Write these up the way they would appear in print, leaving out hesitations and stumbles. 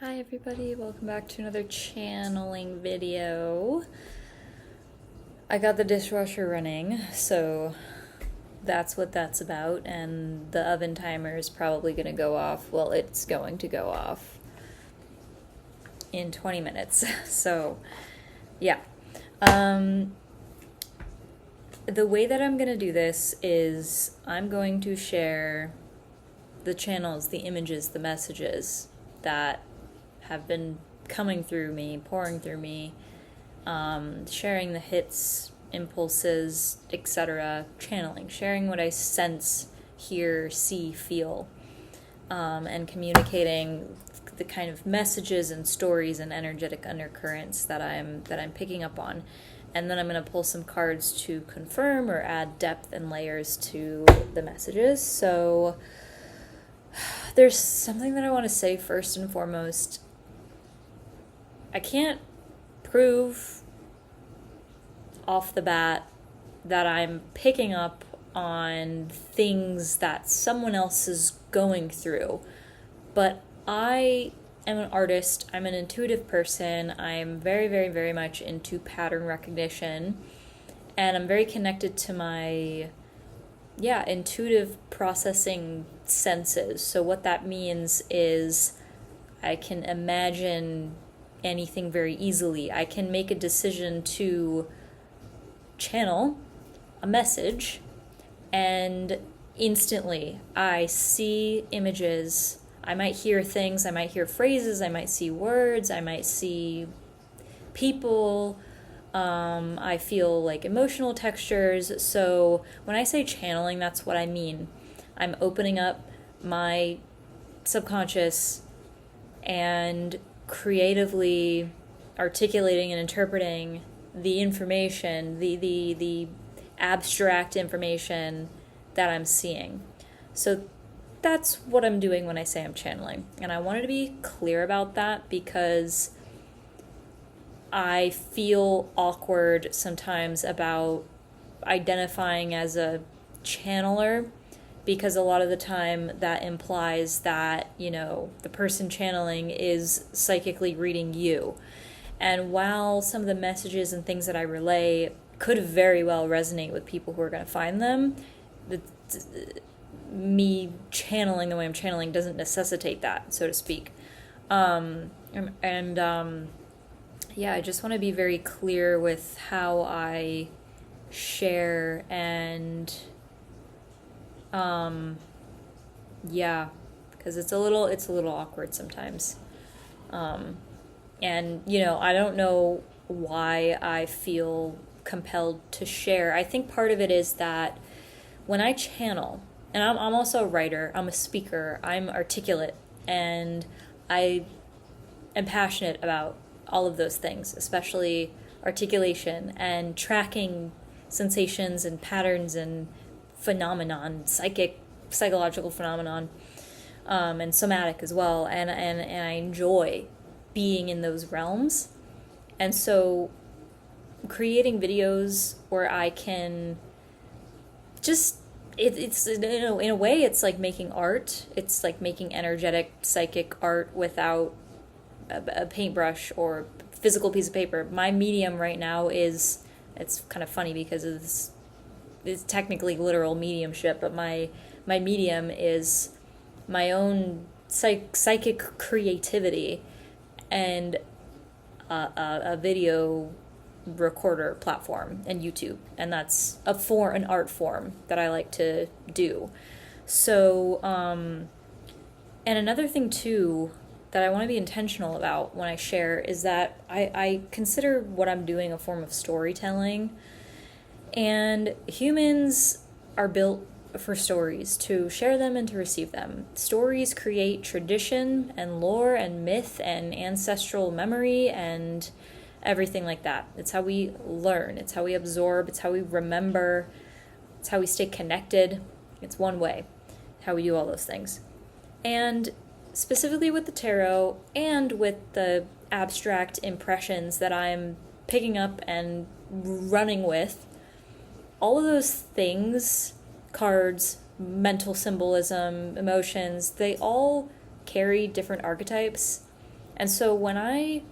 Hi everybody, welcome back to another channeling video. I got the dishwasher running, so that's what that's about, and the oven timer is probably going to go off. Well, it's going to go off in 20 minutes, so yeah. The way that I'm going to do this is I'm going to share the channels, the images, the messages that have been coming through me, pouring through me, sharing the hits, impulses, etc., channeling, sharing what I sense, hear, see, feel, and communicating the kind of messages and stories and energetic undercurrents that I'm picking up on. And then I'm going to pull some cards to confirm or add depth and layers to the messages. So there's something that I want to say first and foremost. I can't prove off the bat that I'm picking up on things that someone else is going through, but I am an artist, I'm an intuitive person, I'm very, very, very much into pattern recognition, and I'm very connected to my intuitive processing senses. So what that means is I can imagine anything very easily. I can make a decision to channel a message, and instantly I see images. I might hear things, I might hear phrases, I might see words, I might see people. I feel like emotional textures. So when I say channeling, that's what I mean. I'm opening up my subconscious and creatively articulating and interpreting the information, the abstract information that I'm seeing. So that's what I'm doing when I say I'm channeling. And I wanted to be clear about that because I feel awkward sometimes about identifying as a channeler, because a lot of the time that implies that, the person channeling is psychically reading you. And while some of the messages and things that I relay could very well resonate with people who are going to find them, me channeling the way I'm channeling doesn't necessitate that, so to speak. I just want to be very clear with how I share, and because it's a little awkward sometimes. I don't know why I feel compelled to share. I think part of it is that when I channel, and I'm also a writer, I'm a speaker, I'm articulate, and I am passionate about all of those things, especially articulation and tracking sensations and patterns and phenomenon, psychological phenomenon, and somatic as well. And I enjoy being in those realms. And so creating videos where I can just, it's in a way, it's like making art. It's like making energetic, psychic art without a paintbrush or physical piece of paper. My medium right now it's kind of funny because it's technically literal mediumship, but my medium is my own psychic creativity and a video recorder platform and YouTube, and that's an art form that I like to do. So and another thing too that I want to be intentional about when I share is that I consider what I'm doing a form of storytelling, and humans are built for stories, to share them and to receive them. Stories create tradition and lore and myth and ancestral memory and everything like that. It's how we learn, it's how we absorb, it's how we remember, it's how we stay connected. It's one way how we do all those things. And specifically with the tarot and with the abstract impressions that I'm picking up and running with, all of those things, cards, mental symbolism, emotions, they all carry different archetypes, And so when I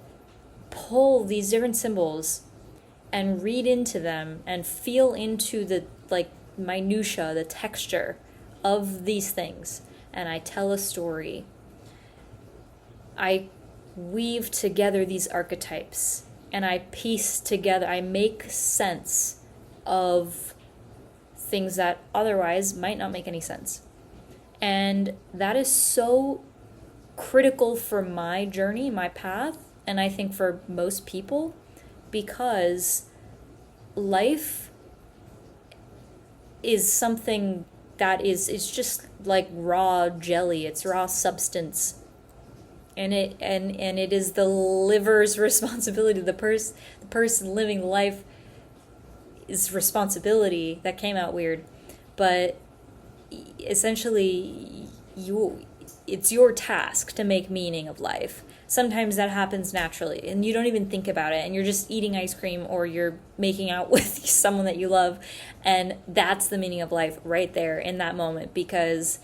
pull these different symbols and read into them and feel into the like minutia, the texture of these things, and I tell a story, I weave together these archetypes and I piece together, I make sense of things that otherwise might not make any sense. And that is so critical for my journey, my path, and I think for most people, because life is something that is just like raw jelly. It's raw substance. And it is the liver's responsibility, the person living life is responsibility. That came out weird, but essentially it's your task to make meaning of life. Sometimes that happens naturally and you don't even think about it, and you're just eating ice cream or you're making out with someone that you love, and that's the meaning of life right there in that moment, because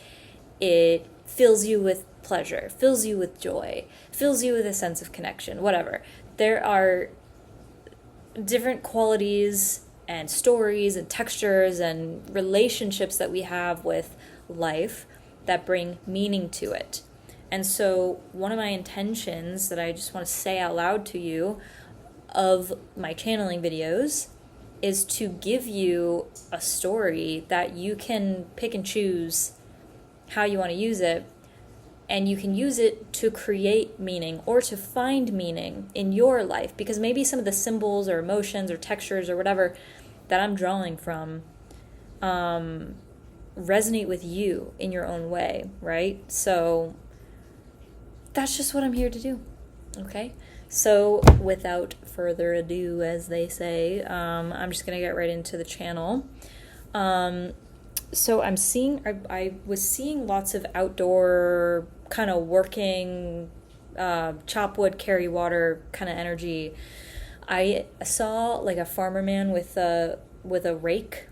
it fills you with pleasure, fills you with joy, fills you with a sense of connection, whatever. There are different qualities and stories and textures and relationships that we have with life that bring meaning to it. And so one of my intentions that I just want to say out loud to you of my channeling videos is to give you a story that you can pick and choose how you want to use it, and you can use it to create meaning or to find meaning in your life, because maybe some of the symbols or emotions or textures or whatever that I'm drawing from resonate with you in your own way, right? So that's just what I'm here to do, okay? So without further ado, as they say, I'm just going to get right into the channel. So I was seeing lots of outdoor kind of working, chop wood, carry water kind of energy. I saw like a farmer man with a rake,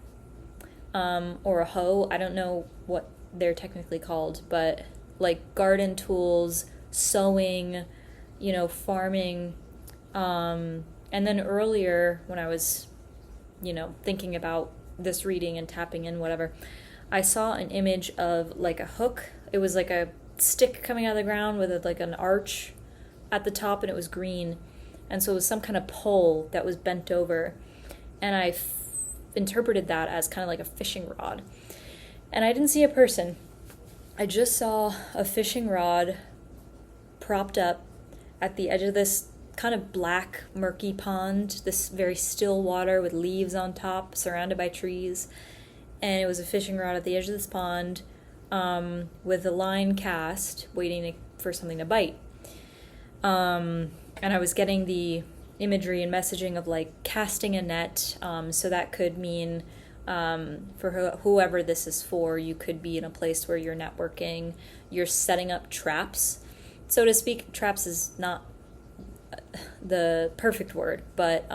or a hoe. I don't know what they're technically called, but like garden tools, sewing, farming. And then earlier when I was, thinking about this reading and tapping in, whatever, I saw an image of like a hook. It was like a stick coming out of the ground with like an arch at the top, and it was green. And so it was some kind of pole that was bent over. And I interpreted that as kind of like a fishing rod. And I didn't see a person. I just saw a fishing rod propped up at the edge of this kind of black, murky pond, this very still water with leaves on top, surrounded by trees. And it was a fishing rod at the edge of this pond, with a line cast, waiting for something to bite. And I was getting the imagery and messaging of like casting a net. So that could mean, for whoever this is for, you could be in a place where you're networking, you're setting up traps, so to speak. Traps is not the perfect word, but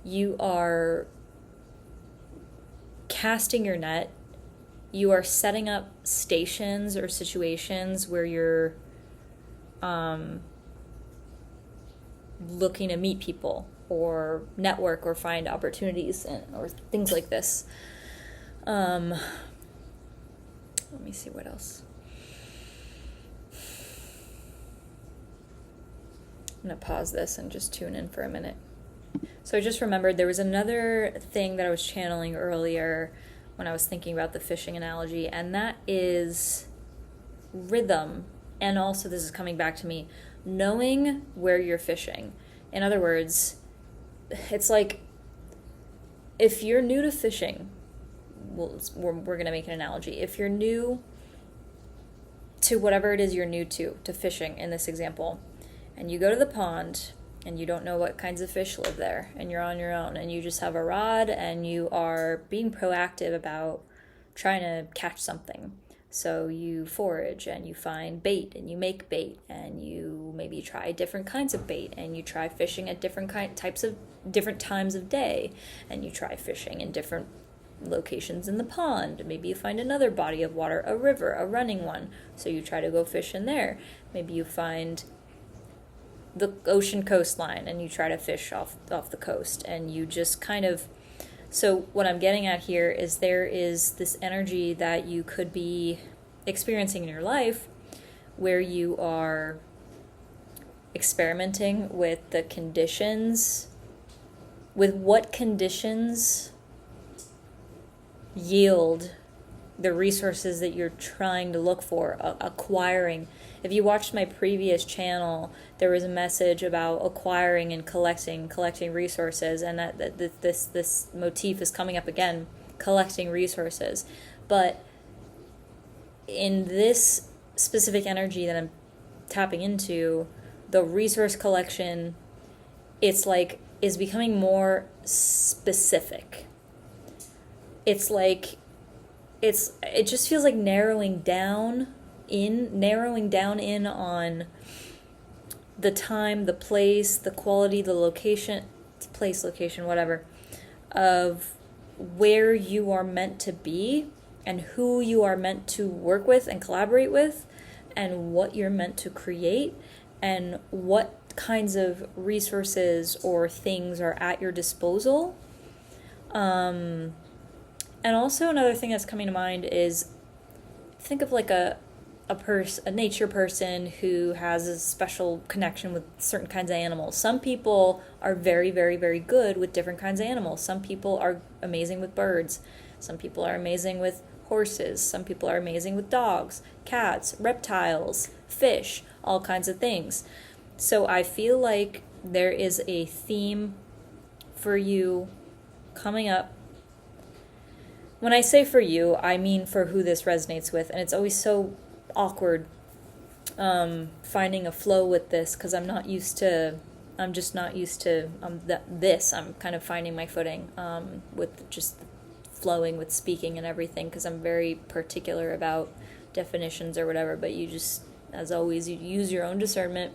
you are casting your net, you are setting up stations or situations where you're looking to meet people or network or find opportunities or things like this. Let me see what else. I'm going to pause this and just tune in for a minute. So I just remembered there was another thing that I was channeling earlier when I was thinking about the fishing analogy, and that is rhythm. And also, this is coming back to me, knowing where you're fishing. In other words, it's like if you're new to fishing, we're going to make an analogy. If you're new to whatever it is you're new to fishing in this example, and you go to the pond and you don't know what kinds of fish live there, and you're on your own, and you just have a rod, and you are being proactive about trying to catch something. So you forage, and you find bait, and you make bait, and you maybe try different kinds of bait, and you try fishing at different times of day, and you try fishing in different locations in the pond. Maybe you find another body of water, a river, a running one, so you try to go fish in there. Maybe you find the ocean coastline and you try to fish off the coast, and you just kind of, so what I'm getting at here is there is this energy that you could be experiencing in your life where you are experimenting with the conditions, with what conditions yield the resources that you're trying to look for, acquiring. If you watched my previous channel, there was a message about acquiring and collecting resources, and that this motif is coming up again, collecting resources. But in this specific energy that I'm tapping into, the resource collection, it's like, is becoming more specific. It's like, it just feels like narrowing down in on the time, the place, the quality, the location, whatever, of where you are meant to be and who you are meant to work with and collaborate with, and what you're meant to create, and what kinds of resources or things are at your disposal. And also another thing that's coming to mind is, think of like a nature person who has a special connection with certain kinds of animals. Some people are very, very, very good with different kinds of animals. Some people are amazing with birds. Some people are amazing with horses. Some people are amazing with dogs, cats, reptiles, fish, all kinds of things. So I feel like there is a theme for you coming up. When I say for you, I mean for who this resonates with. And it's always so awkward finding a flow with this, because I'm just not used to this. I'm kind of finding my footing with just flowing with speaking and everything, because I'm very particular about definitions or whatever. But you just, as always, you use your own discernment.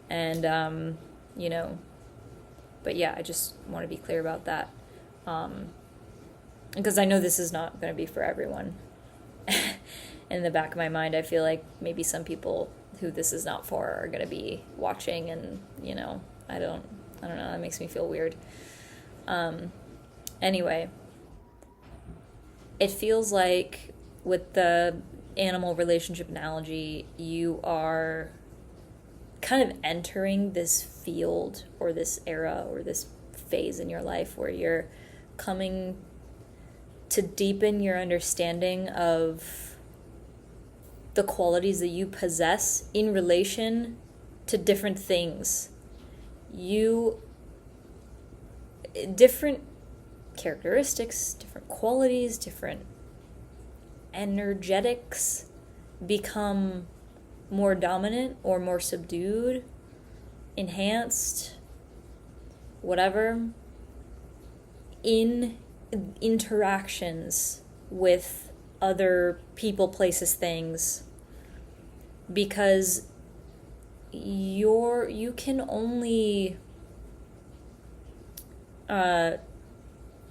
And, but yeah, I just want to be clear about that. Because I know this is not going to be for everyone. In the back of my mind, I feel like maybe some people who this is not for are going to be watching, and, I don't know, that makes me feel weird. Anyway, it feels like with the animal relationship analogy, you are kind of entering this field or this era or this phase in your life where you're coming to deepen your understanding of the qualities that you possess in relation to different things. Different characteristics, different qualities, different energetics become more dominant or more subdued, enhanced, whatever, in interactions with other people, places, things, because you can only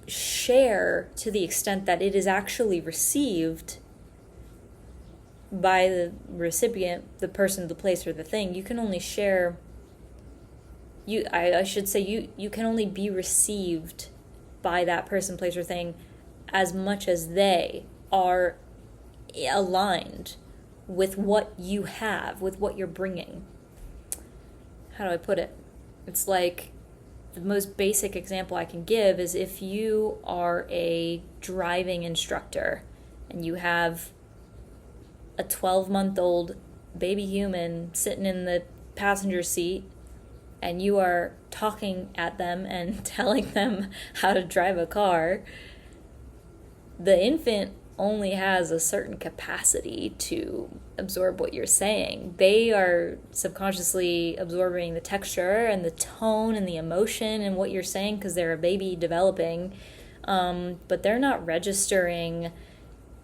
share to the extent that it is actually received by the recipient, the person, the place, or the thing. You can only share, I should say, you can only be received by that person, place, or thing as much as they are aligned with what you have, with what you're bringing. How do I put it? It's like, the most basic example I can give is if you are a driving instructor and you have a 12-month-old baby human sitting in the passenger seat, and you are talking at them and telling them how to drive a car, the infant only has a certain capacity to absorb what you're saying. They are subconsciously absorbing the texture and the tone and the emotion and what you're saying because they're a baby developing, but they're not registering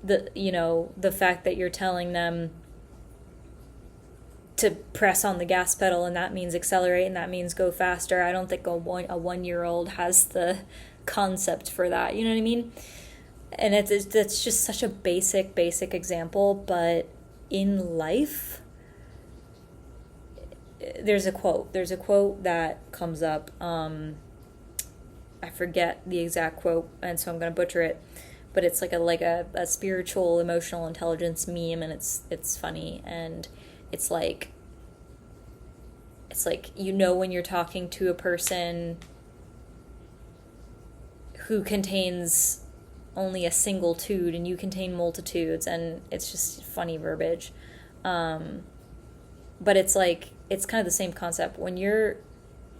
the fact that you're telling them to press on the gas pedal, and that means accelerate, and that means go faster. I don't think a 1-year-old has the concept for that. You know what I mean? And that's just such a basic example, but in life, there's a quote that comes up. I forget the exact quote, and so I'm going to butcher it, but it's like a spiritual emotional intelligence meme, and it's funny, and it's like when you're talking to a person who contains only a single tude and you contain multitudes, and it's just funny verbiage. But it's kind of the same concept. When you're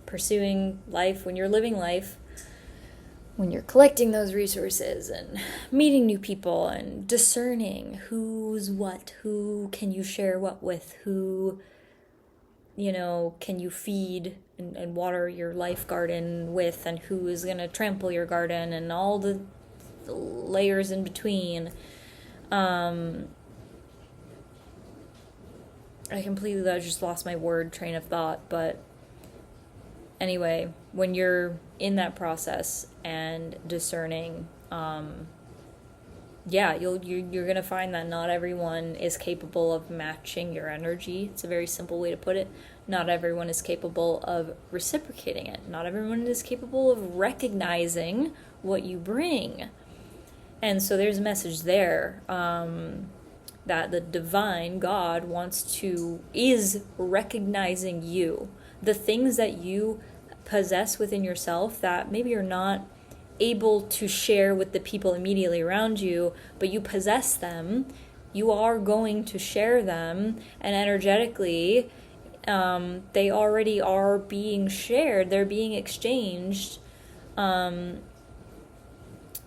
pursuing life, when you're living life, when you're collecting those resources and meeting new people and discerning who's what, who can you share what with, who, can you feed and water your life garden with, and who is going to trample your garden, and all the layers in between. I just lost my word train of thought, but anyway, when you're in that process and discerning, you're gonna find that not everyone is capable of matching your energy. It's a very simple way to put it. Not everyone is capable of reciprocating it. Not everyone is capable of recognizing what you bring. And so there's a message there, that the divine God is recognizing you. The things that you possess within yourself that maybe you're not able to share with the people immediately around you, but you possess them, you are going to share them, and energetically, they already are being shared, they're being exchanged.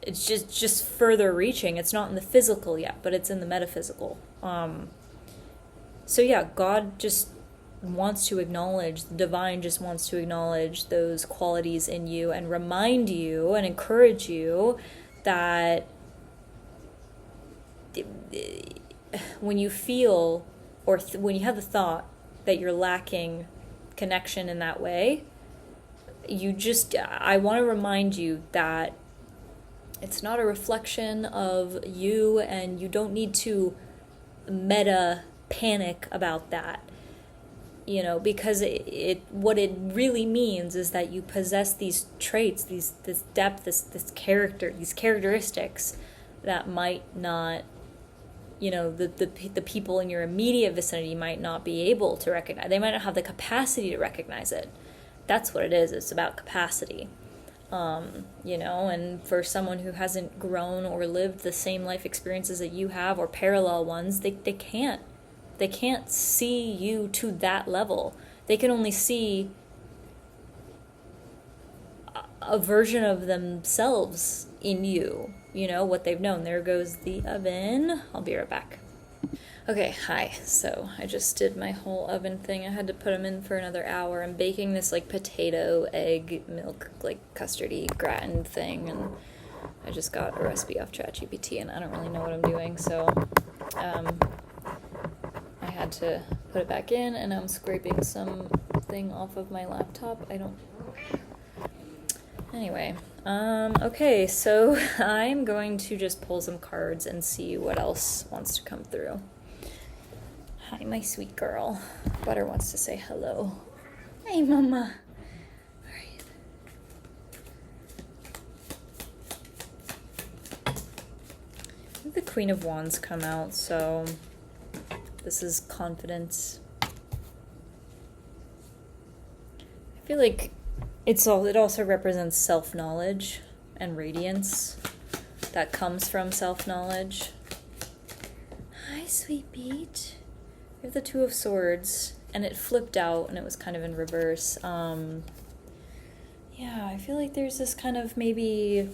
It's just further reaching. It's not in the physical yet, but it's in the metaphysical. So yeah, God just wants to acknowledge, the divine just wants to acknowledge those qualities in you and remind you and encourage you that when you feel or when you have the thought that you're lacking connection in that way, I want to remind you that it's not a reflection of you, and you don't need to meta panic about that, because what it really means is that you possess these traits, this depth, this character, these characteristics that might not, the people in your immediate vicinity might not be able to recognize. They might not have the capacity to recognize it. That's what it is. It's about capacity. And for someone who hasn't grown or lived the same life experiences that you have, or parallel ones, they can't see you to that level. They can only see a version of themselves in you, what they've known. There goes the oven. I'll be right back. Okay, hi. So I just did my whole oven thing. I had to put them in for another hour. I'm baking this potato, egg, milk, custardy gratin thing, and I just got a recipe off ChatGPT, and I don't really know what I'm doing, so I had to put it back in, and I'm scraping something off of my laptop. Anyway, okay, so I'm going to just pull some cards and see what else wants to come through. Hi, my sweet girl. Butter wants to say hello. Hey, Mama. All right. The Queen of Wands come out, so this is confidence. I feel like it also represents self-knowledge and radiance that comes from self-knowledge. Hi, sweet Beach. We have the Two of Swords, and it flipped out, and it was kind of in reverse. I feel like there's this kind of maybe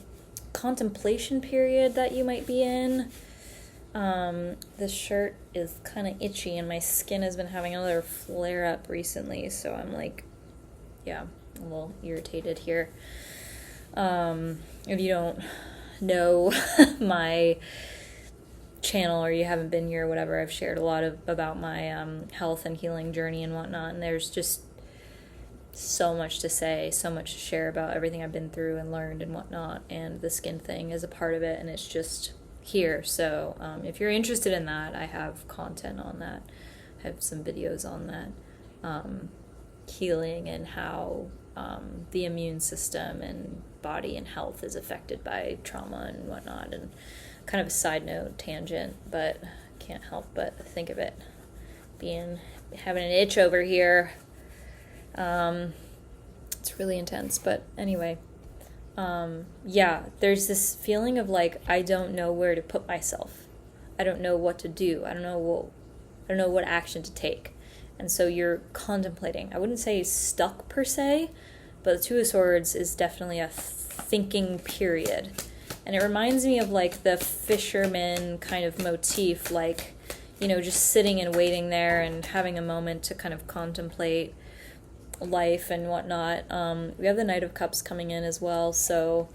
contemplation period that you might be in. This shirt is kind of itchy, and my skin has been having another flare-up recently, so I'm a little irritated here. If you don't know my channel, or you haven't been here or whatever, I've shared a lot about my health and healing journey and whatnot, and there's just so much to say, so much to share about everything I've been through and learned and whatnot, and the skin thing is a part of it, and it's just here. So if you're interested in that, I have content on that. I have some videos on that. healing and how the immune system and body and health is affected by trauma and whatnot. And kind of a side note, tangent, but can't help but think of it having an itch over here. It's really intense, but anyway, yeah, there's this feeling of like, I don't know where to put myself. I don't know what to do. I don't know what action to take. And so you're contemplating. I wouldn't say stuck per se, but the Two of Swords is definitely a thinking period. And it reminds me of like the fisherman kind of motif, like, you know, just sitting and waiting there and having a moment to kind of contemplate life and whatnot. We have the Knight of Cups coming in as well, so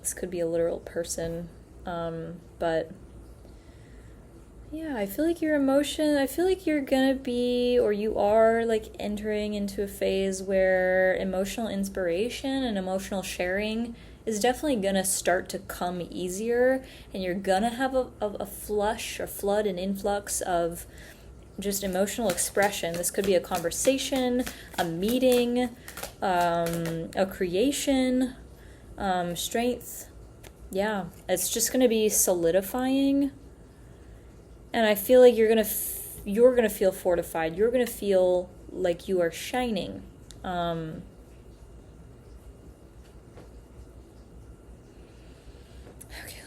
this could be a literal person. But yeah, I feel like I feel like you're gonna be, or you are, like entering into a phase where emotional inspiration and emotional sharing is definitely gonna start to come easier, and you're gonna have a flood and influx of just emotional expression. This could be a conversation, a meeting, a creation, strength. Yeah, it's just gonna be solidifying. And I feel like you're gonna feel fortified. You're gonna feel like you are shining. Okay,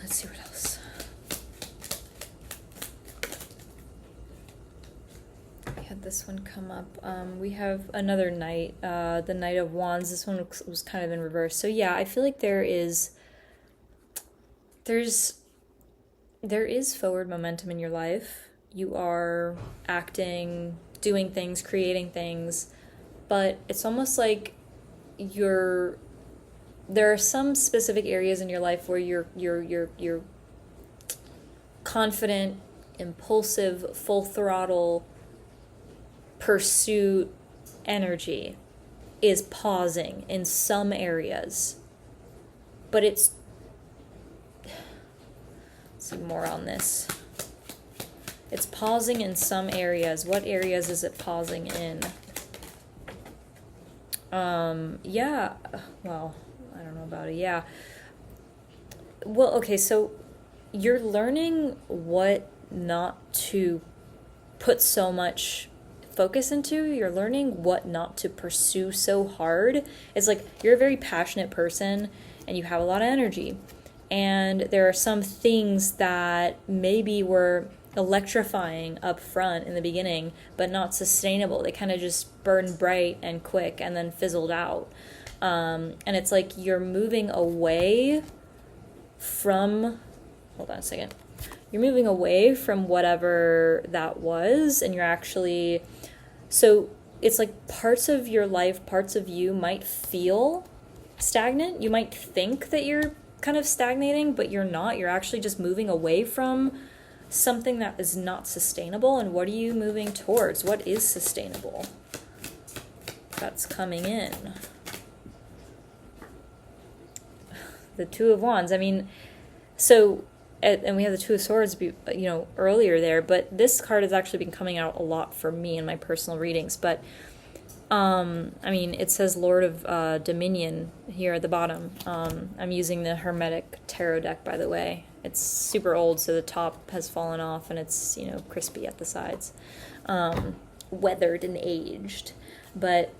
let's see what else. We had this one come up. We have another knight, the Knight of Wands. This one was kind of in reverse. So yeah, I feel like there is forward momentum in your life. You are acting, doing things, creating things, but it's almost like there are some specific areas in your life where you're confident, impulsive, full throttle pursuit energy is pausing in some areas, but it's see more on this. It's pausing in some areas. What areas is it pausing in? Yeah, well, I don't know about it. Yeah. Well, okay, so you're learning what not to put so much focus into. You're learning what not to pursue so hard. It's like you're a very passionate person and you have a lot of energy. And there are some things that maybe were electrifying up front in the beginning, but not sustainable. They kind of just burned bright and quick and then fizzled out. And it's like you're moving away from, hold on a second. You're moving away from whatever that was, and you're actually, so it's like parts of your life, parts of you might feel stagnant. You might think that you're kind of stagnating, but you're not. You're actually just moving away from something that is not sustainable. And what are you moving towards? What is sustainable? That's coming in. The Two of Wands. I mean, so, and we have the Two of Swords, earlier there, but this card has actually been coming out a lot for me in my personal readings. But I mean, it says Lord of Dominion here at the bottom. I'm using the Hermetic Tarot deck, by the way. It's super old, so the top has fallen off, and it's, crispy at the sides. Weathered and aged. But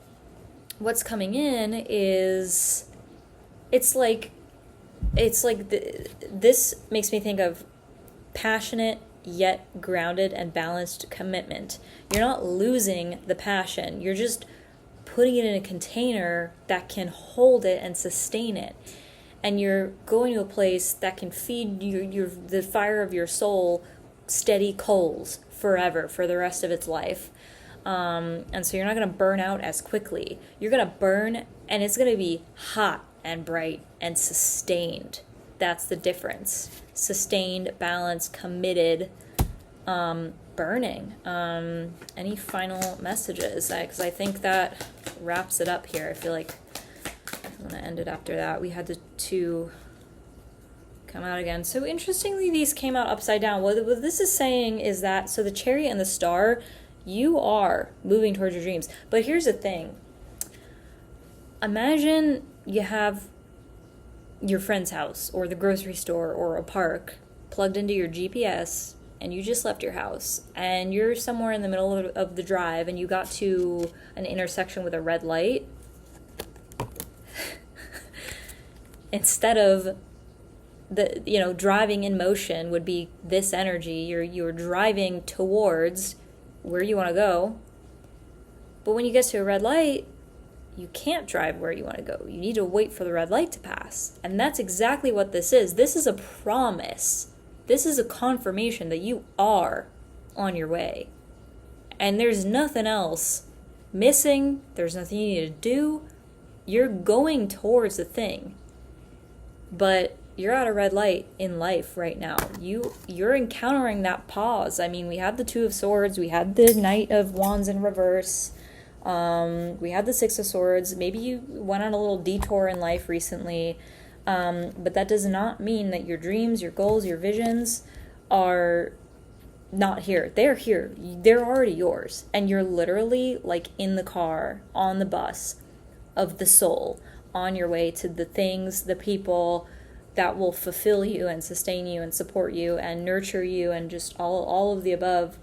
what's coming in is, it's like this makes me think of passionate yet grounded and balanced commitment. You're not losing the passion. You're just putting it in a container that can hold it and sustain it. And you're going to a place that can feed the fire of your soul steady coals forever, for the rest of its life. And so you're not going to burn out as quickly. You're going to burn, and it's going to be hot and bright and sustained. That's the difference. Sustained, balanced, committed, burning. Any final messages? Because I think that wraps it up here. I feel like I'm going to end it after that. We had the two come out again. So interestingly, these came out upside down. What this is saying is that, so the Chariot and the Star, You are moving towards your dreams. But here's the thing. Imagine you have your friend's house or the grocery store or a park plugged into your GPS, and you just left your house and you're somewhere in the middle of the drive and you got to an intersection with a red light. Instead of driving in motion would be this energy. You're driving towards where you want to go. But when you get to a red light, you can't drive where you want to go. You need to wait for the red light to pass. And that's exactly what this is. This is a promise. This is a confirmation that you are on your way. And there's nothing else missing. There's nothing you need to do. You're going towards the thing. But you're at a red light in life right now. You're encountering that pause. I mean, we had the Two of Swords. We had the Knight of Wands in reverse. We had the Six of Swords. Maybe you went on a little detour in life recently. But that does not mean that your dreams, your goals, your visions are not here. They're here. They're already yours. And you're literally like in the car, on the bus of the soul, on your way to the things, the people that will fulfill you and sustain you and support you and nurture you and just all of the above.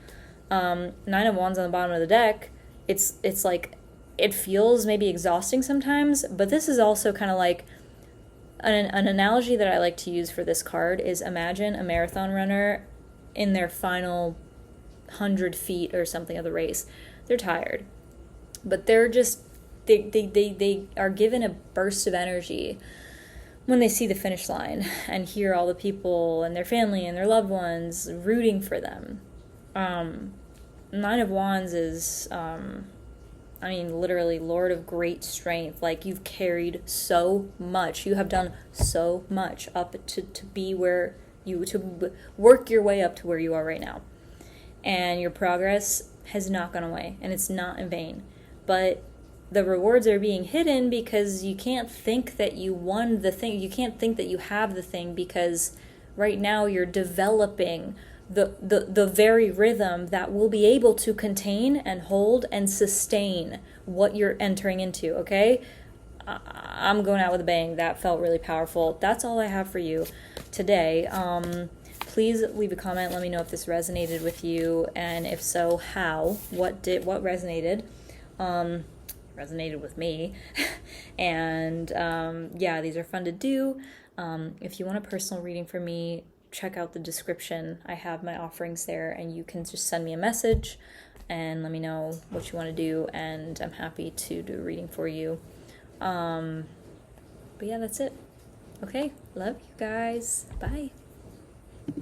Nine of Wands on the bottom of the deck. It's like, it feels maybe exhausting sometimes, but this is also kind of like an analogy that I like to use for this card is imagine a marathon runner in their final 100 feet or something of the race. They're tired, but they're just, they are given a burst of energy when they see the finish line and hear all the people and their family and their loved ones rooting for them. Nine of Wands is, literally Lord of great strength. Like, you've carried so much. You have done so much up to work your way up to where you are right now. And your progress has not gone away, and it's not in vain. But the rewards are being hidden because you can't think that you won the thing. You can't think that you have the thing because right now you're developing the very rhythm that will be able to contain and hold and sustain what you're entering into, okay? I'm going out with a bang. That felt really powerful. That's all I have for you today. Please leave a comment. Let me know if this resonated with you, and if so, how. What resonated? Resonated with me. And these are fun to do. If you want a personal reading from me, check out the description. I have my offerings there, and you can just send me a message and let me know what you want to do, and I'm happy to do a reading for you. But yeah, that's it. Okay, love you guys. Bye.